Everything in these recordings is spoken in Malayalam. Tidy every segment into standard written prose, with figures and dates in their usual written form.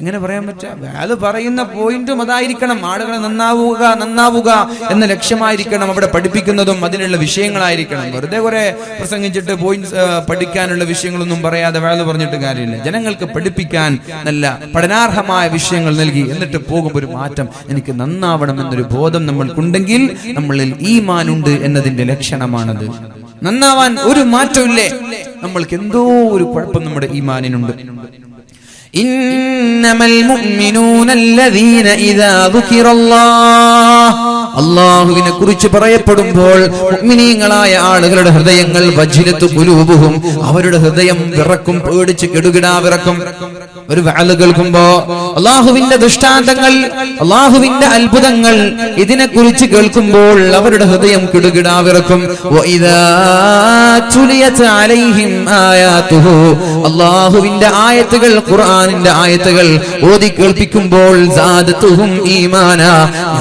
എങ്ങനെ പറയാൻ പറ്റുക? അത് പറയുന്ന പോയിന്റും അതായിരിക്കണം. ആളുകളെ നന്നാവുക എന്ന ലക്ഷ്യമായിരിക്കണം അവിടെ പഠിപ്പിക്കുന്നതും അതിനുള്ള വിഷയങ്ങളായിരിക്കണം. വെറുതെ കുറെ പ്രസംഗിച്ചിട്ട് പോയിന്റ് പഠിക്കാനുള്ള വിഷയങ്ങളൊന്നും പറയാതെ വേല പറഞ്ഞിട്ട് കാര്യമില്ല. ജനങ്ങൾക്ക് പഠിപ്പിക്കാൻ നല്ല പഠനാർഹമായ വിഷയങ്ങൾ നൽകി എന്നിട്ട് പോകുമ്പോൾ ഒരു മാറ്റം, എനിക്ക് നന്നാവണം എന്നൊരു ബോധം നമ്മൾക്കുണ്ടെങ്കിൽ നമ്മളിൽ ഈമാൻ ഉണ്ട് എന്നതിന്റെ ലക്ഷണമാണത്. നന്നാവാൻ ഒരു മാറ്റമില്ലേ, നമ്മൾക്ക് എന്തോ ഒരു കുഴപ്പം നമ്മുടെ ഈമാനിനുണ്ട്. ഇന്നമൽ മുഅ്മിനൂന അല്ലദീന ഇദാ ദുകിറല്ലാഹ്, അല്ലാഹുവിനെ കുറിച്ച് പറയപ്പെടുമ്പോൾ മുഅ്മിനീങ്ങളായ ആളുകളുടെ ഹൃദയങ്ങൾ വജ്ലത്തു ഖുലൂബുഹും, അവരുടെ ഹൃദയം വിറക്കും, പേടിച്ച് കിടുകിടാ വിറക്കും. ഒരു വഅദ് കേൾക്കുമ്പോ അല്ലാഹുവിന്റെ ദൃഷ്ടാന്തങ്ങൾ, അല്ലാഹുവിന്റെ അത്ഭുതങ്ങൾ ഇതിനെക്കുറിച്ച് കേൾക്കുമ്പോൾ അവരുടെ ഹൃദയം കിടുകിടാ വിറക്കും. വഇദാ തുലിയത് അലൈഹിം ആയാതുഹു, അല്ലാഹുവിന്റെ ആയത്തുകൾ, ഖുർആനിന്റെ ആയത്തുകൾ ഓതി കേൾപ്പിക്കുമ്പോൾ സാദതുഹും ഈമാനാ,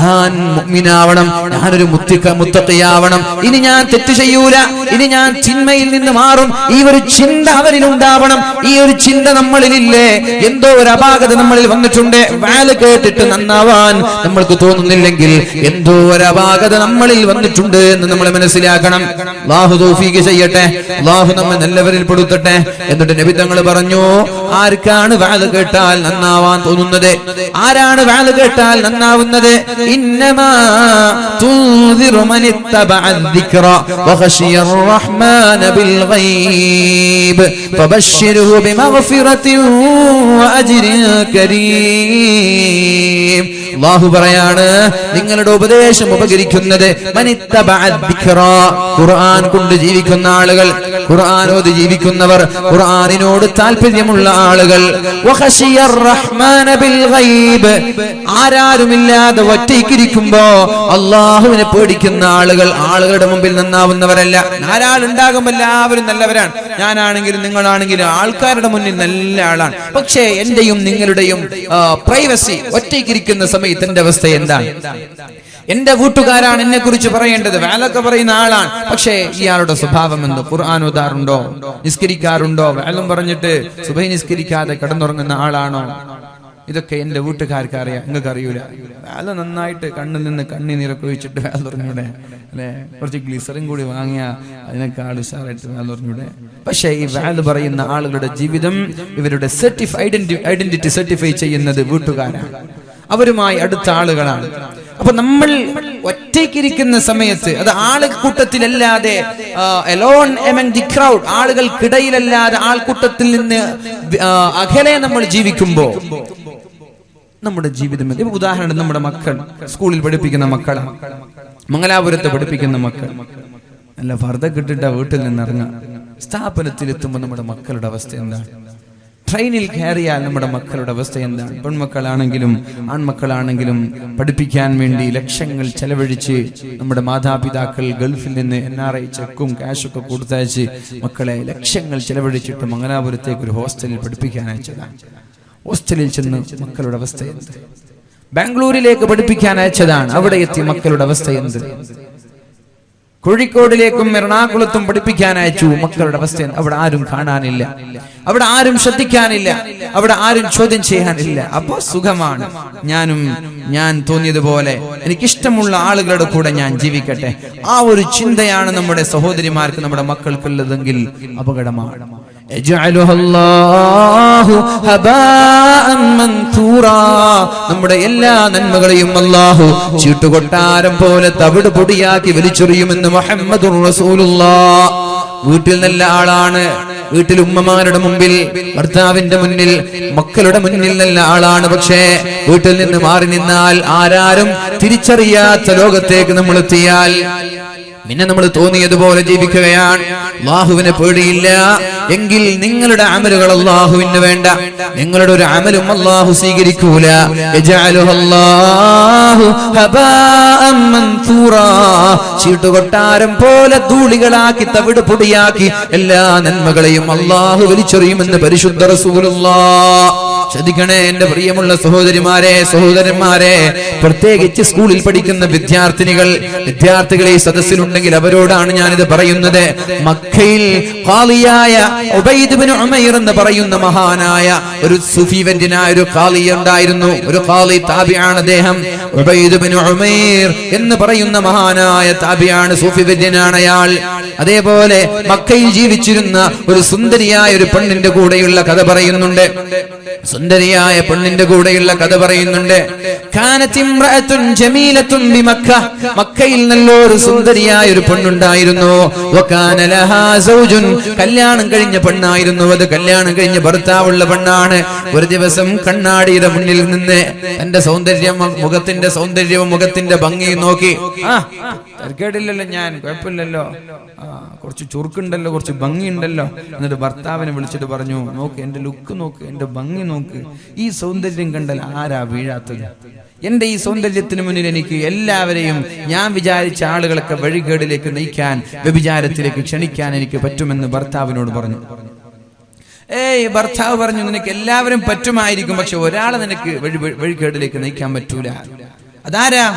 ഞാൻ മുഅ്മിനാവണം, ഞാനൊരു മുത്തഖിയാവണം, ഇനി ഞാൻ തെറ്റ് ചെയ്യൂല, ഇനി ഞാൻ ചിന്മയിൽ നിന്ന് മാറും, ഈ ഒരു ചിന്ത അവരിൽ ഉണ്ടാവണം. ഈ ഒരു ചിന്ത നമ്മളിലില്ലേ? എന്തോ ഒരു അപാകത നമ്മളിൽ വന്നിട്ടുണ്ട്. വാല് കേട്ടിട്ട് നന്നാവാൻ നമ്മൾക്ക് തോന്നുന്നില്ലെങ്കിൽ എന്തോ ഒരു അപാകത നമ്മളിൽ വന്നിട്ടുണ്ട് എന്ന് നമ്മൾ മനസ്സിലാക്കണം. അല്ലാഹു തൗഫീഖ് ചെയ്യട്ടെ, അല്ലാഹു നമ്മെ നല്ലവരിൽ പെടുത്തട്ടെ. എന്നിട്ട് നബി തങ്ങൾ പറഞ്ഞു, ആർക്കാണ് വാല് കേട്ടാൽ നന്നാവാൻ തോന്നുന്നത്? ആരാണ് വാല് കേട്ടാൽ നന്നാവുന്നത്? ഇന്നമാ തുൻദിറു മൻ ഇത്തബഅ الذിക്റ വഖശിയ الرحمن بالغيب فبشره بمغفرة وأجر كريم. അല്ലാഹു പറയാണ്, നിങ്ങളുടെ ഉപദേശം ഉപകരിക്കുന്നത് ഖുർആൻ കൊണ്ട് ജീവിക്കുന്ന ആളുകൾ, ഖുർആൻ ഓതി ജീവിക്കുന്നവർ, ഖുർആനിനോട് താല്പര്യമുള്ള ആളുകൾ. ആരാരുമില്ലാതെ ഒറ്റയ്ക്കിരിക്കുമ്പോ അല്ലാഹുവിനെ പേടിക്കുന്ന ആളുകൾ, ആളുകളുടെ മുമ്പിൽ നന്നാവുന്നവരല്ല. ധാരാളുണ്ടാകുമ്പോൾ എല്ലാവരും നല്ലവരാണ്. ഞാനാണെങ്കിലും നിങ്ങളാണെങ്കിലും ആൾക്കാരുടെ മുന്നിൽ നല്ല ആളാണ്. പക്ഷേ എന്റെയും നിങ്ങളുടെയും പ്രൈവസി, ഒറ്റയ്ക്കിരിക്കുന്ന സമയത്ത് എന്റെ അവസ്ഥ എന്താണ്? എന്റെ വീട്ടുകാരാണ് എന്നെ കുറിച്ച് പറയേണ്ടത്, വേലൊക്കെ പറയുന്ന ആളാണ്, പക്ഷേ ഇയാളുടെ സ്വഭാവം എന്തോ? ഖുർആൻ ഓതാറുണ്ടോ? നിസ്കരിക്കാറുണ്ടോ? വേലം പറഞ്ഞിട്ട് സുബഹി നിസ്കരിക്കാതെ കിടന്നുറങ്ങുന്ന ആളാണോ? ഇതൊക്കെ എന്റെ വീട്ടുകാർക്ക് അറിയാം, നിങ്ങൾക്ക് അറിയൂല. വേല നന്നായിട്ട് കണ്ണിൽ നിന്ന് കണ്ണീരൊക്കെ ഒഴിച്ചിട്ട് വേല പറഞ്ഞൂടെ അല്ലെ? കുറച്ച് ഗ്ലിസറും കൂടി വാങ്ങിയ അതിനേക്കാൾ ഉഷാറായിട്ട് വേല പറഞ്ഞൂടെ? പക്ഷേ ഈ വേല പറയുന്ന ആളുകളുടെ ജീവിതം, ഇവരുടെ ഐഡന്റിറ്റി സർട്ടിഫൈ ചെയ്യുന്നത് വീട്ടുകാരാണ്, അവരുമായി അടുത്ത ആളുകളാണ്. അപ്പൊ നമ്മൾ ഒറ്റയ്ക്കിരിക്കുന്ന സമയത്ത്, അത് ആൾക്കൂട്ടത്തിലല്ലാതെ, alone among the crowd, ആളുകൾക്കിടയിലല്ലാതെ ആൾക്കൂട്ടത്തിൽ നിന്ന് അകലെ നമ്മൾ ജീവിക്കുമ്പോ നമ്മുടെ ജീവിതം, ഉദാഹരണം നമ്മുടെ മക്കൾ സ്കൂളിൽ പഠിപ്പിക്കുന്ന മക്കളാണ്, മംഗലാപുരത്ത് പഠിപ്പിക്കുന്ന മക്കൾ, നല്ല ഫർദ കിട്ടിട്ട വീട്ടിൽ നിന്ന് ഇറങ്ങാം. സ്ഥാപനത്തിലെത്തുമ്പോൾ നമ്മുടെ മക്കളുടെ അവസ്ഥ എന്താണ്? ട്രെയിനിൽ കയറിയാൽ നമ്മുടെ മക്കളുടെ അവസ്ഥ എന്താണ്? പെൺമക്കളാണെങ്കിലും ആൺമക്കളാണെങ്കിലും പഠിപ്പിക്കാൻ വേണ്ടി ലക്ഷങ്ങൾ ചെലവഴിച്ച് നമ്മുടെ മാതാപിതാക്കൾ ഗൾഫിൽ നിന്ന് NRI ചെക്കും ക്യാഷൊക്കെ കൊടുത്തയച്ച് മക്കളെ ലക്ഷങ്ങൾ ചെലവഴിച്ചിട്ട് മംഗലാപുരത്തേക്ക് ഒരു ഹോസ്റ്റലിൽ പഠിപ്പിക്കാൻ അയച്ചതാണ്. ഹോസ്റ്റലിൽ ചെന്ന് മക്കളുടെ അവസ്ഥ എന്ത്? ബാംഗ്ലൂരിലേക്ക് പഠിപ്പിക്കാൻ അയച്ചതാണ്, അവിടെ എത്തി മക്കളുടെ അവസ്ഥ എന്ത്? കോഴിക്കോടിലേക്കും എറണാകുളത്തും പഠിപ്പിക്കാൻ അയച്ചു, മക്കളുടെ അവസ്ഥ അവിടെ ആരും കാണാനില്ല, അവിടെ ആരും ശ്രദ്ധിക്കാനില്ല, അവിടെ ആരും ചോദ്യം ചെയ്യാനില്ല. അപ്പോ സുഖമാണ്, ഞാൻ തോന്നിയതുപോലെ എനിക്കിഷ്ടമുള്ള ആളുകളുടെ കൂടെ ഞാൻ ജീവിക്കട്ടെ. ആ ഒരു ചിന്തയാണ് നമ്മുടെ സഹോദരിമാർക്ക്, നമ്മുടെ മക്കൾക്കുള്ളതെങ്കിൽ അപകടമാണ്. നമ്മുടെ എല്ലാ നന്മകളെയും അല്ലാഹു ചീട്ടുകൊട്ടാരം പോലെ തവിട് പൊടിയാക്കി വലിച്ചെറിയുമെന്ന് മുഹമ്മദുർ റസൂലുള്ളാഹ്. വീട്ടിൽ നല്ല ആളാണ്, വീട്ടിൽ ഉമ്മമാരുടെ മുമ്പിൽ, ഭർത്താവിന്റെ മുന്നിൽ, മക്കളുടെ മുന്നിൽ നല്ല ആളാണ്. പക്ഷേ വീട്ടിൽ നിന്ന് മാറി നിന്നാൽ, ആരാരും തിരിച്ചറിയാത്ത ലോകത്തേക്ക് നമ്മൾ എത്തിയാൽ പിന്നെ നമ്മൾ തോന്നിയതുപോലെ ജീവിക്കുകയാണ്. അല്ലാഹുവിനെ പേടിയില്ല എങ്കിൽ നിങ്ങളുടെ അമലുകൾ അല്ലാഹുവിന് വേണ്ട, നിങ്ങളുടെ ഒരു അമലും അല്ലാഹു സ്വീകരിക്കൂല. യജഅലുഹല്ലാഹു ഹബാഅൻ മൻതൂറാ, ചീട്ടുകൊട്ടാരം പോലെ ധൂളികളാക്കി തവിട് പൊടിയാക്കി എല്ലാ നന്മകളെയും അല്ലാഹു വലിച്ചെറിയുമെന്ന് പരിശുദ്ധ റസൂലുള്ളാഹ്. ശ്രദ്ധിക്കണേ എന്റെ പ്രിയമുള്ള സഹോദരന്മാരെ, പ്രത്യേകിച്ച് സ്കൂളിൽ പഠിക്കുന്ന വിദ്യാർത്ഥികൾ ഈ സദസ്സിലുണ്ടെങ്കിൽ അവരോടാണ് ഞാനിത് പറയുന്നത്. മക്കയിൽ ഖാലിയായ ഉബൈദ് ബിൻ ഉമൈർ എന്ന് പറയുന്ന മഹാനായ ഒരു സൂഫി വര്യനായ ഒരു ഖാലി ഉണ്ടായിരുന്നു. ഒരു ഖാലി താബിയാണ് അദ്ദേഹം. ഉബൈദ് ബിൻ ഉമൈർ എന്ന് പറയുന്ന മഹാനായ താബിയാണ്, സൂഫി വര്യനാണ് അയാൾ. അതേപോലെ മക്കയിൽ ജീവിച്ചിരുന്ന ഒരു സുന്ദരിയായ ഒരു പെണ്ണിന്റെ കൂടെയുള്ള കഥ പറയുന്നുണ്ട്. മക്കയിൽ നല്ലൊരു സുന്ദരിയായ ഒരു പെണ്ണുണ്ടായിരുന്നു. കല്യാണം കഴിഞ്ഞ പെണ്ണായിരുന്നു അത്. കല്യാണം കഴിഞ്ഞ ഭർത്താവുള്ള പെണ്ണാണ്. ഒരു ദിവസം കണ്ണാടിയുടെ മുന്നിൽ നിന്ന് തന്റെ സൗന്ദര്യം, മുഖത്തിന്റെ ഭംഗി നോക്കി, തരക്കേടില്ലല്ലോ, ഞാൻ കുഴപ്പമില്ലല്ലോ, കുറച്ച് ചുറുക്കുണ്ടല്ലോ, കുറച്ച് ഭംഗിയുണ്ടല്ലോ. എന്നിട്ട് ഭർത്താവിനെ വിളിച്ചിട്ട് പറഞ്ഞു, നോക്ക് എന്റെ ലുക്ക് നോക്ക്, എന്റെ ഭംഗി നോക്ക്, ഈ സൗന്ദര്യം കണ്ടാൽ ആരാ വീഴാത്തത്? എന്റെ ഈ സൗന്ദര്യത്തിന് മുന്നിൽ എനിക്ക് എല്ലാവരെയും, ഞാൻ വിചാരിച്ച ആളുകളൊക്കെ വഴികേടിലേക്ക് നയിക്കാൻ, വ്യഭിചാരത്തിലേക്ക് ക്ഷണിക്കാൻ എനിക്ക് പറ്റുമെന്ന് ഭർത്താവിനോട് പറഞ്ഞു. ഭർത്താവ് പറഞ്ഞു, നിനക്ക് എല്ലാവരും പറ്റുമായിരിക്കും, പക്ഷെ ഒരാളെ നിനക്ക് വഴികേടിലേക്ക് നയിക്കാൻ പറ്റൂല. അതാരാ?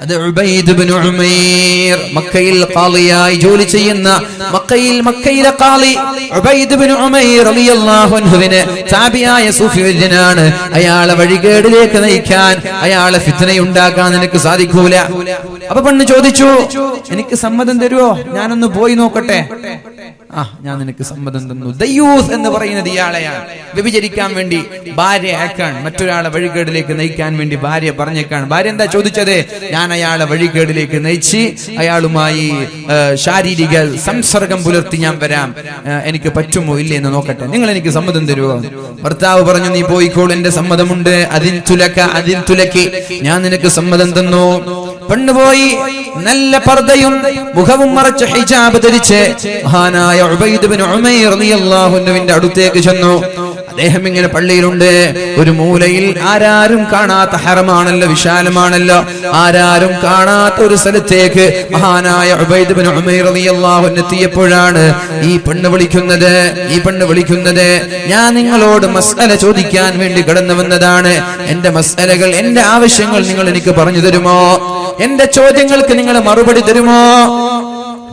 അത് ഉബൈദ് ബിൻ ഉമൈർ, മക്കയിൽ ഖാലിയായി ജോലി ചെയ്യുന്ന മക്കയിലെ ഖാലി ഉബൈദ് ബിൻ ഉമൈർ റളിയല്ലാഹു അൻഹുവിനെ താബിയായ സൂഫി വര്യനാണ്. അയാളെ വഴികേടിലേക്ക് നയിക്കാൻ, അയാളെ ഫിത്നയുണ്ടാക്കാൻ നിനക്ക് സാധിക്കൂല. അപ്പൊ പെണ്ണ് ചോദിച്ചു, എനിക്ക് സമ്മതം തരുമോ? ഞാനൊന്ന് പോയി നോക്കട്ടെ. ഞാൻ നിനക്ക് സമ്മതം തന്നു. ദയ്യൂസ് എന്ന് പറയുന്നത് ഇയാളെയാണ്. വ്യഭിചരിക്കാൻ വേണ്ടി ഭാര്യ അയക്കാൻ, മറ്റൊരാളെ വഴികേടിലേക്ക് നയിക്കാൻ വേണ്ടി ഭാര്യ പറഞ്ഞേക്കാണ്. ഭാര്യ എന്താ ചോദിച്ചത്? ഞാൻ അയാളെ വഴികേടിലേക്ക് നയിച്ച് അയാളുമായി ശാരീരിക സംസർഗം പുലർത്തി ഞാൻ വരാം, എനിക്ക് പറ്റുമോ ഇല്ലേ എന്ന് നോക്കട്ടെ, നിങ്ങൾ എനിക്ക് സമ്മതം തരുമോ? ഭർത്താവ് പറഞ്ഞു, നീ പോയിക്കോൾ, എന്റെ സമ്മതമുണ്ട്. അതിൽ തുലക്കി, ഞാൻ നിനക്ക് സമ്മതം തന്നു. പെണ്ണുപോയി നല്ല പർദ്ദയും മുഖവും മറച്ച ഹിജാബ് ധരിച്ച് മഹാനായ ഉബൈദ് ബിൻ ഉമൈർ റളിയല്ലാഹു അൻഹുവിന്റെ അടുത്തേക്ക് ചെന്നു. അദ്ദേഹം ഇങ്ങനെ പള്ളിയിലുണ്ട്, ഒരു മൂലയിൽ ആരാരും കാണാത്ത ഹറമാണല്ലോ, വിശാലമാണല്ലോ, ആരാരും കാണാത്ത ഒരു സ്ഥലത്തേക്ക് മഹാനായ ഉബൈദ് ബിൻ ഉമൈർ റളിയല്ലാഹു അൻഹു എത്തിയപ്പോഴാണ് ഈ പെണ്ണ് വിളിക്കുന്നത്, ഞാൻ നിങ്ങളോട് മസ്അല ചോദിക്കാൻ വേണ്ടി കടന്നു വന്നതാണ്. എന്റെ മസ്അലകൾ, എന്റെ ആവശ്യങ്ങൾ നിങ്ങൾ എനിക്ക് പറഞ്ഞു തരുമോ? എന്റെ ചോദ്യങ്ങൾക്ക് നിങ്ങൾ മറുപടി തരുമോ?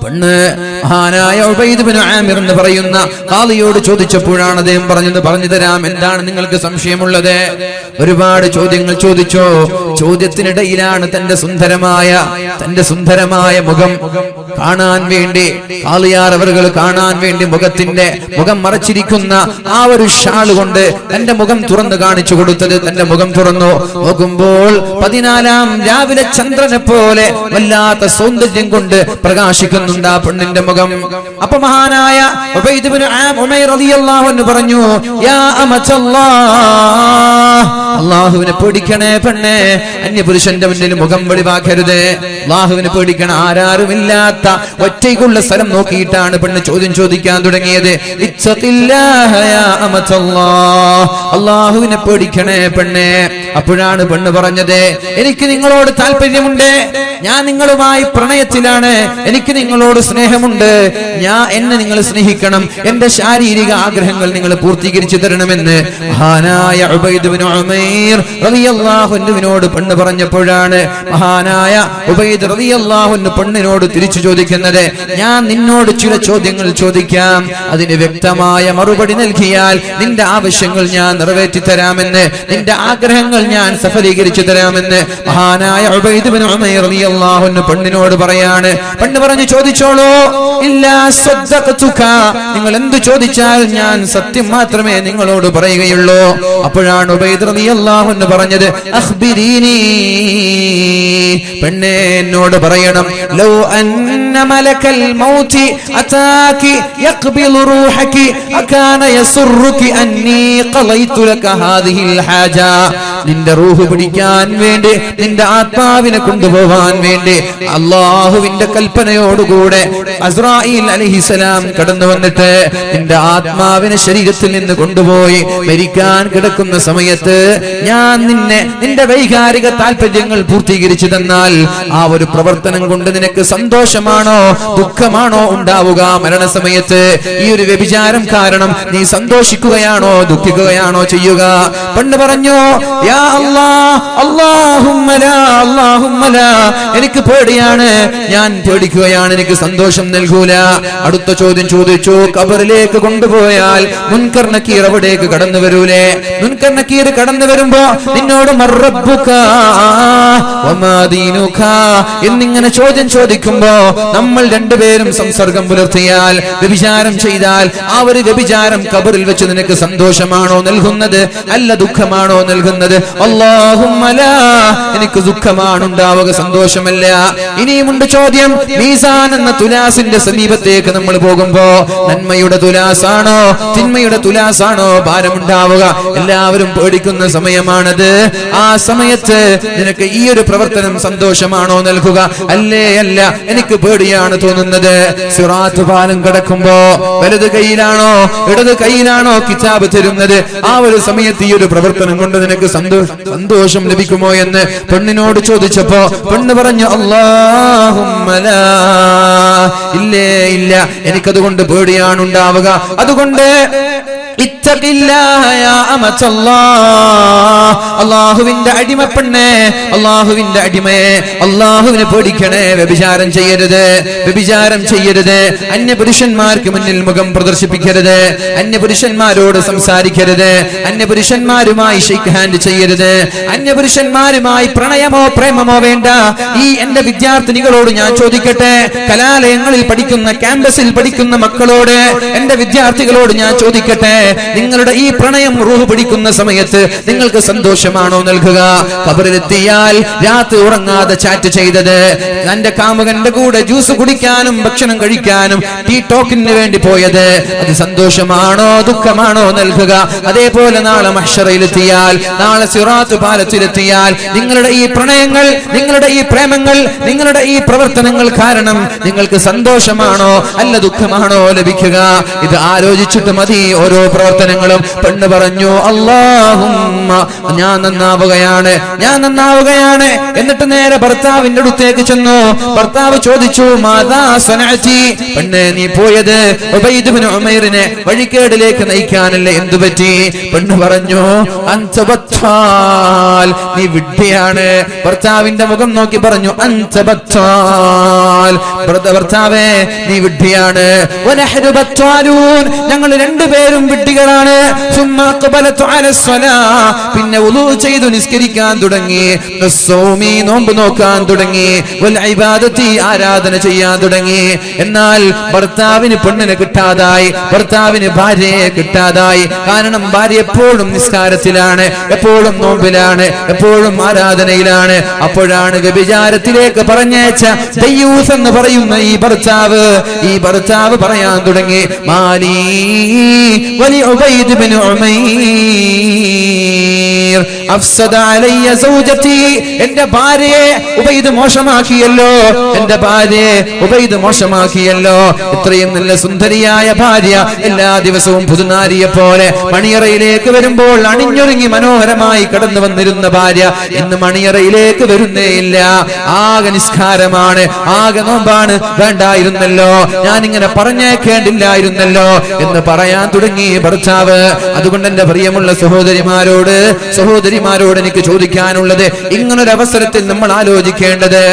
പെണ്ണ് മഹാനായ ഉബൈദ് ബിൻ ആമിർ എന്ന് പറയുന്ന ഖാലിയോട് ചോദിച്ചപ്പോഴാണ് അദ്ദേഹം പറഞ്ഞു തരാം, എന്താണ് നിങ്ങൾക്ക് സംശയമുള്ളത്? ഒരുപാട് ചോദ്യങ്ങൾ ചോദിച്ചു. ചോദ്യത്തിനിടയിലാണ് തന്റെ സുന്ദരമായ മുഖം കാണാൻ വേണ്ടി, ഖാലിയാർ അവர்கள் കാണാൻ വേണ്ടി മുഖം മറച്ചിരിക്കുന്ന ആ ഒരു ഷാൾ കൊണ്ട് തന്റെ മുഖം തുറന്നു കാണിച്ചു കൊടുത്തത്. തന്റെ മുഖം തുറന്നു നോക്കുമ്പോൾ 14-ാം രാവിലെ ചന്ദ്രനെ പോലെ വല്ലാത്ത സൗന്ദര്യം കൊണ്ട് പ്രകാശിക്കുന്നുണ്ട് ആ പെണ്ണിന്റെ മുഖം. അപ്പൊ മഹാനായ ഉബൈദ് ബിൻ ഉമൈർ റളിയല്ലാഹു അൻഹു പറഞ്ഞു, യാ അമത്തല്ലാഹ്, അല്ലാഹുവിനെ പേടിക്കണേ പെണ്ണേ, അന്യപുരുഷന്റെ മുന്നിൽ മുഖം വെളിവാക്കരുത്. അല്ലാഹുവിനെ പേടിക്കണം. ആരാരുമില്ലാത്ത ഒറ്റയ്ക്കുള്ള സ്ഥലം നോക്കിയിട്ടാണ് പെണ്ണ് ചോദ്യം ചോദിക്കാൻ തുടങ്ങിയത്. ഇത്തഖില്ലാഹ യാ അമത്തല്ലാഹ്, അല്ലാഹുവിനെ പേടിക്കണേ പെണ്ണേ. അപ്പോഴാണ് പെണ്ണ് പറഞ്ഞത്, എനിക്ക് നിങ്ങളോട് താല്പര്യമുണ്ട്, ഞാൻ നിങ്ങളുമായി പ്രണയത്തിലാണ്, എനിക്ക് നിങ്ങളോട് സ്നേഹമുണ്ട്, എന്നെ നിങ്ങൾ സ്നേഹിക്കണം, എന്റെ ശാരീരിക ആഗ്രഹങ്ങൾ നിങ്ങൾ പൂർത്തീകരിച്ചു തരണമെന്ന് മഹാനായ ഉബൈദ് ബിൻ ഉമൈർ റളിയല്ലാഹു അൻഹുവിനോട് പെണ്ണ് പറഞ്ഞപ്പോഴാണ് മഹാനായ ഉബൈദ് റളിയല്ലാഹു അൻഹു പെണ്ണിനോട് തിരിച്ചു ചോദിക്കുന്നത്, ഞാൻ നിന്നോട് ചില ചോദ്യങ്ങൾ ചോദിക്കാം, അതിന് വ്യക്തമായ മറുപടി നൽകിയാൽ നിന്റെ ആവശ്യങ്ങൾ ഞാൻ നിറവേറ്റി തരാമെന്ന്, നിന്റെ ആഗ്രഹങ്ങൾ ഞാൻ സഫലീകരിച്ചു തരാമെന്ന് മഹാനായ ഉബൈദ് ബിൻ ഉമൈർ റളിയല്ലാഹു അൻഹു പെണ്ണിനോട് പറയാണ്. പെണ്ണ് പറഞ്ഞു, ചോദിച്ചോളൂ, ഇല്ലാ സദ്ദഖതുക, നിങ്ങൾ എന്ത് ചോദിച്ചാലും ഞാൻ സത്യം മാത്രമേ നിങ്ങളോട് പറയുകയുള്ളൂ. അപ്പോഴാണ് ഉബൈദ് റളിയല്ലാഹു അൻഹു പറഞ്ഞത്, അഖ്ബിരീനി, പെണ്ണേ എന്നോട് പറയണം, ലൗ അന്ന മലക്കൽ മൗതി അതാകി യഖ്ബിലു റൂഹകി അകാന യസുറുകി അന്നി ഖളൈതു ലക ഹാദിഹിൽ ഹാജ, നിന്റെ റൂഹ് പിടിക്കാൻ വേണ്ടി, നിന്റെ ആത്മാവിനെ കൊണ്ടുപോവാൻ വേണ്ടി അള്ളാഹുവിന്റെ കൽപ്പനയോടുകൂടെ അസ്രായീൽ അലൈഹിസ്സലാം കടന്നു വന്നിട്ട് നിന്റെ ആത്മാവിനെ ശരീരത്തിൽ നിന്ന് കൊണ്ടുപോയി മരിക്കാൻ കിടക്കുന്ന സമയത്ത് ഞാൻ നിന്റെ വൈകാരിക താല്പര്യങ്ങൾ പൂർത്തീകരിച്ചു തന്നാൽ ആ ഒരു പ്രവർത്തനം കൊണ്ട് നിനക്ക് സന്തോഷമാണോ ദുഃഖമാണോ ഉണ്ടാവുക? മരണസമയത്ത് ഈ ഒരു വ്യഭിചാരം കാരണം നീ സന്തോഷിക്കുകയാണോ ദുഃഖിക്കുകയാണോ ചെയ്യുക? പണ്ട് പറഞ്ഞു, യാ അല്ലാഹ്, അല്ലാഹുമ്മ ലാ, അല്ലാഹുമ്മ ലാ, എനിക്ക് പേടിയാണ്, ഞാൻ പേടിക്കുകയാണ്, എനിക്ക് സന്തോഷം നൽകൂല. അടുത്ത ചോദ്യം ചോദിച്ചു, ഖബറിലേക്ക് കൊണ്ടുപോയാൽ മുൻകർ നക്കീർ അവിടേക്ക് കടന്നു വരൂലേ? മുൻകർ നക്കീർ കടന്നു വരുമ്പോ നിന്നോട് മർറബ്ബുക വമാ ദീനുക എന്നിങ്ങനെ ചോദ്യം ചോദിക്കുമ്പോ നമ്മൾ രണ്ടുപേരും സംസർഗം പുലർത്തിയാൽ, വ്യഭിചാരം ചെയ്താൽ ആ ഒരു വ്യഭിചാരം ഖബറിൽ വെച്ച് നിനക്ക് സന്തോഷമാണോ നൽകുന്നത് അല്ല ദുഃഖമാണോ നൽകുന്നത്? അല്ലാഹുമ്മ ലാ, എനിക്ക് ദുഃഖമാണ് ഉണ്ടാവുക, സന്തോഷമല്ല. ഇനിയുമുണ്ട് ചോദ്യം, മീസാൻ എന്ന തുലാസിന്റെ സമീപത്തേക്ക് നമ്മൾ പോകുമ്പോ നന്മയുടെ തുലാസാണോ തിന്മയുടെ തുലാസാണോ ഭാരമുണ്ടാവുക? എല്ലാവരും പേടിക്കുന്ന സമയമാണത്. ആ സമയത്ത് നിനക്ക് ഈ ഒരു പ്രവർത്തനം സന്തോഷമാണോ നൽകുക? അല്ലേ അല്ല, എനിക്ക് പേടിയാണ് തോന്നുന്നത്. സിറാത്ത് പാലം കടക്കുമ്പോ വലത് കൈയിലാണോ ഇടത് കൈയിലാണോ കിതാബ് തരുന്നത്? ആ ഒരു സമയത്ത് ഈ ഒരു പ്രവർത്തനം കൊണ്ട് നിനക്ക് സന്തോഷം ലഭിക്കുമോ എന്ന് പെണ്ണിനോട് ചോദിച്ചപ്പോ പെണ്ണ് പറഞ്ഞു, അല്ലാഹുമ്മ ലാ, ഇല്ലേ ഇല്ല, എനിക്കതുകൊണ്ട് പേടിയാണ് ഉണ്ടാവുക. അതുകൊണ്ട് അള്ളാഹുവിന്റെ അടിമ പെണ്ണേ, അള്ളാഹുവിന്റെ അടിമയെ, അള്ളാഹുവിനെ പേടിക്കണേ. വ്യഭിചാരം ചെയ്യരുത്, വ്യഭിചാരം ചെയ്യരുത്. അന്യപുരുഷന്മാർക്ക് മുന്നിൽ മുഖം പ്രദർശിപ്പിക്കരുത്, അന്യപുരുഷന്മാരോട് സംസാരിക്കരുത്, അന്യപുരുഷന്മാരുമായി ഷെയ്ക്ക് ഹാൻഡ് ചെയ്യരുത്, അന്യപുരുഷന്മാരുമായി പ്രണയമോ പ്രേമമോ വേണ്ട. ഈ എന്റെ വിദ്യാർത്ഥിനികളോട് ഞാൻ ചോദിക്കട്ടെ, കലാലയങ്ങളിൽ പഠിക്കുന്ന, ക്യാമ്പസിൽ പഠിക്കുന്ന മക്കളോട്, എന്റെ വിദ്യാർത്ഥികളോട് ഞാൻ ചോദിക്കട്ടെ, നിങ്ങളുടെ ഈ പ്രണയം റൂഹ് പിടിക്കുന്ന സമയത്ത് നിങ്ങൾക്ക് സന്തോഷമാണോ നൽകുക? ഖബറിലെത്തിയാൽ രാത്രി ഉറങ്ങാതെ ചാറ്റ് ചെയ്തത്, തന്റെ കാമുകന്റെ കൂടെ ജ്യൂസ് കുടിക്കാനും ഭക്ഷണം കഴിക്കാനും ടീ ടോക്കിന് വേണ്ടി പോയത്, അത് സന്തോഷമാണോ ദുഃഖമാണോ നൽകുക? അതേപോലെ നാളെ മഹ്ശറയിലെത്തിയാൽ, നാളെ സിറാത്ത് പാലത്തിലെത്തിയാൽ നിങ്ങളുടെ ഈ പ്രണയങ്ങൾ, നിങ്ങളുടെ ഈ പ്രേമങ്ങൾ, നിങ്ങളുടെ ഈ പ്രവർത്തനങ്ങൾ കാരണം നിങ്ങൾക്ക് സന്തോഷമാണോ അല്ല ദുഃഖമാണോ ലഭിക്കുക? ഇത് ആലോചിച്ചിട്ട് മതി ഓരോ പ്രവർത്തനങ്ങളും. പെണ്ണ് പറഞ്ഞു, അല്ലാഹുമ്മ, ഞാൻ നന്നാവുകയാണ്, ഞാൻ നന്നാവുകയാണ്. എന്നിട്ട് നേരെ ഭർത്താവിന്റെ അടുത്തേക്ക് ചെന്നു. ഭർത്താവ് ചോദിച്ചു, മാദാ സനഅതി, പെണ്ണെ നീ പോയത് ഉബൈദ് ഇബ്നു ഉമൈറിനെ വഴിക്കേടിലേക്ക് നയിക്കാനല്ലേ, എന്തു പറ്റി? പെണ്ണ് പറഞ്ഞു, അൻത ബത്താൽ, നീ വിഡ്ഢിയാണ്. ഭർത്താവിന്റെ മുഖം നോക്കി പറഞ്ഞു, അൻത ബത്താൽ, ഭർത്താവേ നീ വിഡ്ഢിയാണ്. വനഹ്നു ബത്താലൂൻ, ഞങ്ങൾ രണ്ടുപേരും വിഡ്ഢികളാണ്. പിന്നെ വുളൂ ചെയ്തു നിസ്കരിക്കാൻ തുടങ്ങി, നോമ്പ് നോക്കാൻ തുടങ്ങി, ആരാധന ചെയ്യാൻ തുടങ്ങി. എന്നാൽ ഭർത്താവിന് പെണ്ണിനെ കിട്ടാതായി, ഭർത്താവിന് ഭാര്യയെ കിട്ടാതായി. കാരണം ഭാര്യ എപ്പോഴും നിസ്കാരത്തിലാണ്, എപ്പോഴും നോമ്പിലാണ്, എപ്പോഴും ആരാധനയിലാണ്. അപ്പോഴാണ് വ്യഭിചാരത്തിലേക്ക് പറഞ്ഞയച്ച ദയ്യൂസ് എന്ന് പറയുന്ന ഈ ഭർത്താവ് പറയാൻ തുടങ്ങി, മാലി വലി ഉബൈദ് ഇബ്നു ഉമൈർ അഫ്സദ അലയ്യ സൗജതി, എന്റെ ഭാര്യയെ ഉബൈദ് മോശമാക്കിയല്ലോ, എന്റെ ഭാര്യയെ ഉബൈദ് മോശമാക്കിയല്ലോ. ഇത്രയും നല്ല സുന്ദരിയായ ഭാര്യ, എല്ലാ ദിവസവും പുതുനാരിയെ പോലെ മണിയറയിലേക്ക് വരുമ്പോൾ അണിഞ്ഞൊരുങ്ങി മനോഹരമായി കടന്നു വന്നിരുന്ന ഭാര്യ ഇന്ന് മണിയറയിലേക്ക് വരുന്നേയില്ല. ആകെ നിസ്കാരമാണ്, ആകെ നോമ്പാണ്. വേണ്ടായിരുന്നല്ലോ, ഞാനിങ്ങനെ പറഞ്ഞേക്കേണ്ടില്ലായിരുന്നല്ലോ എന്ന് പറയാൻ തുടങ്ങി ഭർത്താവ്. അതുകൊണ്ട് എന്റെ പ്രിയമുള്ള സഹോദരിമാരോട് എനിക്ക് ചോദിക്കാനുള്ളത്, ഇങ്ങനൊരു അവസരത്തിൽ നമ്മൾ ആലോചിക്കേണ്ടത്,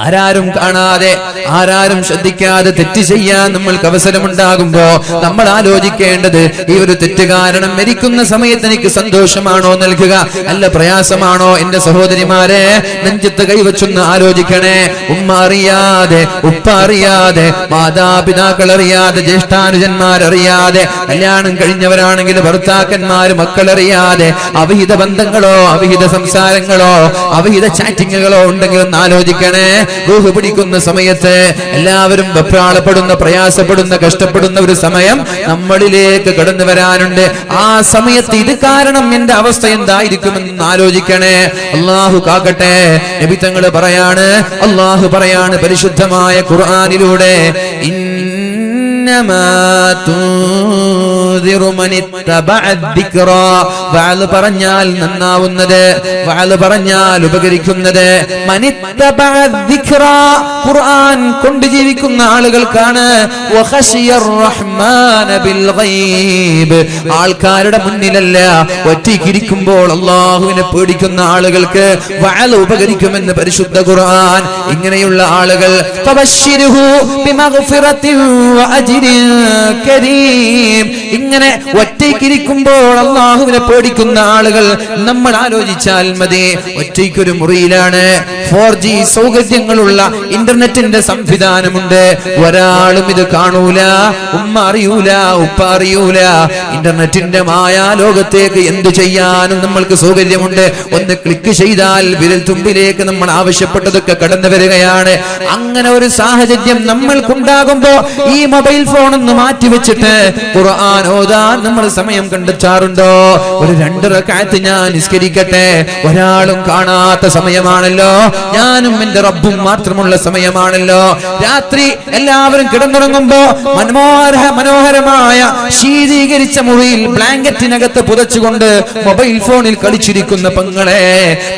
ആരാരും കാണാതെ, ആരാരും ശ്രദ്ധിക്കാതെ തെറ്റ് ചെയ്യാൻ നമ്മൾക്ക് അവസരമുണ്ടാകുമ്പോ നമ്മൾ ആലോചിക്കേണ്ടത്, ഈ ഒരു തെറ്റ് കാരണം മരിക്കുന്ന സമയത്ത് എനിക്ക് സന്തോഷമാണോ നൽകുക അല്ല പ്രയാസമാണോ? എന്റെ സഹോദരിമാരെ, നെഞ്ചത്ത് കൈവച്ചൊന്ന് ആലോചിക്കണേ. ഉമ്മ അറിയാതെ, ഉപ്പ അറിയാതെ, മാതാപിതാക്കൾ അറിയാതെ, ജ്യേഷ്ഠാനുജന്മാരറിയാതെ, കല്യാണം കഴിഞ്ഞവരാണെങ്കിൽ ഭർത്താക്കന്മാര്, മക്കളറിയാതെ അവിഹിത ബന്ധങ്ങളോ, അവിഹിത സംസാരങ്ങളോ, അവിഹിത ചാറ്റിങ്ങുകളോ ഉണ്ടെങ്കിൽ ഒന്ന് ആലോചിക്കണേ. റൂഹ് പിടിക്കുന്ന സമയത്ത് എല്ലാവരും വെപ്രാളപ്പെടുന്ന, പ്രയാസപ്പെടുന്ന, കഷ്ടപ്പെടുന്ന ഒരു സമയം നമ്മളിലേക്ക് കടന്നു വരാനുണ്ട്. ആ സമയത്ത് ഇത് കാരണം എന്റെ അവസ്ഥ എന്തായിരിക്കുമെന്ന് ആലോചിക്കണേ. അള്ളാഹു കാക്കട്ടെ. നബി തങ്ങൾ പറയാണ്, അള്ളാഹു പറയാണ് പരിശുദ്ധമായ ഖുർആനിലൂടെ, വഅദ് പറഞ്ഞാൽ നന്നാവുന്നത്, വഅദ് പറഞ്ഞാൽ ഉപകരിക്കുന്നത്, ഖുർആൻ കൊണ്ട് ജീവിക്കുന്ന ആളുകൾക്കാണ്. ആൾക്കാരുടെ മുന്നിലല്ല, ഒറ്റയ്ക്കിരിക്കുമ്പോൾ അള്ളാഹുവിനെ പേടിക്കുന്ന ആളുകൾക്ക് വഅദ് ഉപകരിക്കുമെന്ന് പരിശുദ്ധ ഖുർആൻ. ഇങ്ങനെയുള്ള ആളുകൾ ഇങ്ങനെ ഒറ്റയ്ക്കിരിക്കുമ്പോൾ അള്ളാഹുവിനെ പേടിക്കുന്ന ആളുകൾ നമ്മൾ ആലോചിച്ചാൽ മതി. ഒറ്റയ്ക്കൊരു മുറിയിലാണ്, 4G സൗകര്യങ്ങളുള്ള ഇന്റർനെറ്റിന്റെ സംവിധാനമുണ്ട്. ഒരാളും ഇത് കാണൂല, ഉമ്മ അറിയൂല, ഉപ്പ അറിയൂല. ഇന്റർനെറ്റിന്റെ മായാ ലോകത്തേക്ക് എന്തു ചെയ്യാനും നമ്മൾക്ക് സൗകര്യമുണ്ട്. ഒന്ന് ക്ലിക്ക് ചെയ്താൽ വിരൽ തുമ്പിലേക്ക് നമ്മൾ ആവശ്യപ്പെട്ടതൊക്കെ കടന്നു വരികയാണ്. അങ്ങനെ ഒരു സാഹചര്യം നമ്മൾക്കുണ്ടാകുമ്പോ ഈ മൊബൈൽ ഫോൺ ഒന്ന് മാറ്റിവെച്ചിട്ട് ഖുർആൻ ഓതാൻ നമ്മൾ സമയം കണ്ടെത്താറുണ്ടോ? ഒരു 2 റക്അത്ത് ഞാൻ നിസ്കരിക്കട്ടെ, ഒരാളും കാണാത്ത സമയമാണല്ലോ, ഞാനും എന്റെ റബ്ബും മാത്രമുള്ള സമയമാണല്ലോ. രാത്രി എല്ലാവരും കിടന്നുറങ്ങുമ്പോ മനോഹരമായ ശീതീകരിച്ച മുറിയിൽ ബ്ലാങ്കറ്റിനകത്ത് പുതച്ചുകൊണ്ട് മൊബൈൽ ഫോണിൽ കളിച്ചിരിക്കുന്ന പെങ്ങളെ,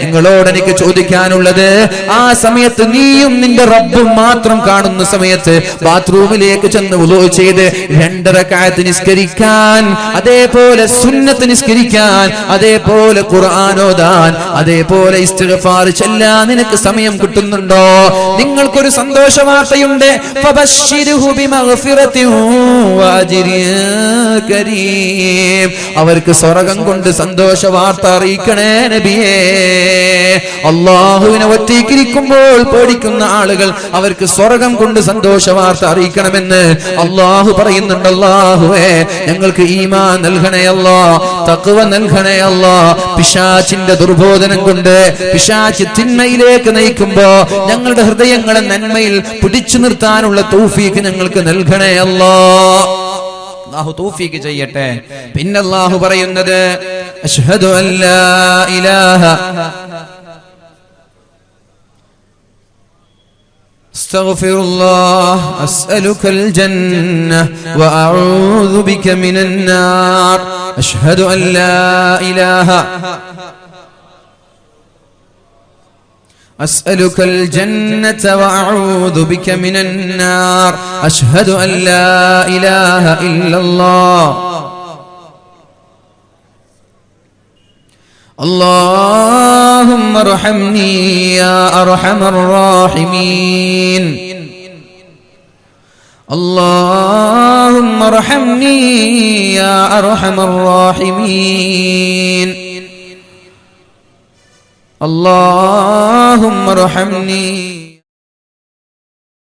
നിങ്ങളോട് എനിക്ക് ചോദിക്കാനുള്ളത്, ആ സമയത്ത് നീയും നിന്റെ റബ്ബും മാത്രം കാണുന്ന സമയത്ത് ബാത്റൂമിലേക്ക് ചെന്ന് വുളൂ ചെയ്ത് 2 റക്അത്ത് നിസ്കരിക്കാൻ, അതേപോലെ സുന്നത്ത് നിസ്കരിക്കാൻ, അതേപോലെ ഖുർആൻ ഓതാൻ, അതേപോലെ ഇസ്തിഗ്ഫാർ ചൊല്ലാൻ നിനക്ക് സമയം കിട്ടുന്നുണ്ടോ? നിങ്ങൾക്കൊരു സന്തോഷ വാർത്തയുണ്ട്. ഫബശ്ശിർഹു ബിമഗ്ഫിറതിൻ വഅജ്രിൻ കരീം. അവർക്ക് സ്വർഗ്ഗം കൊണ്ട് സന്തോഷ വാർത്ത അറിയിക്കണേ നബിയേ. അല്ലാഹുവിനെ ഒറ്റയ്ക്കിരിക്കുമ്പോൾ പേടിക്കുന്ന ആളുകൾ അവർക്ക് സ്വർഗ്ഗം കൊണ്ട് സന്തോഷ വാർത്ത അറിയിക്കണമെന്ന് അല്ലാഹു പറയുന്നുണ്ട്. അല്ലാഹുവേ, ഞങ്ങൾക്ക് ഈമാൻ നൽകണേ അല്ലാഹ്, തഖ്വ നൽകണേ അല്ലാഹ്. പിശാചിന്റെ ദുർബോധനം കൊണ്ട് പിശാച് തിന്മയിലേക്ക് നയിക്കുമ്പോ ഞങ്ങളുടെ ഹൃദയങ്ങളെ നന്മയിൽ പിടിച്ചു നിർത്താനുള്ള തൗഫീഖ് ഞങ്ങൾക്ക് നൽകണേ അല്ലാഹ്. അല്ലാഹു തൗഫീഖ് ചെയ്യട്ടെ. പിന്നെ അല്ലാഹു പറയുന്നത്, അശ്ഹദു അല്ലാ ഇലാഹ استغفر الله أسألك الجنة وأعوذ بك من النار أشهد أن لا إله أسألك الجنة وأعوذ بك من النار أشهد أن لا إله إلا الله اللهم ارحمني يا أرحم الراحمين اللهم ارحمني يا أرحم الراحمين اللهم ارحمني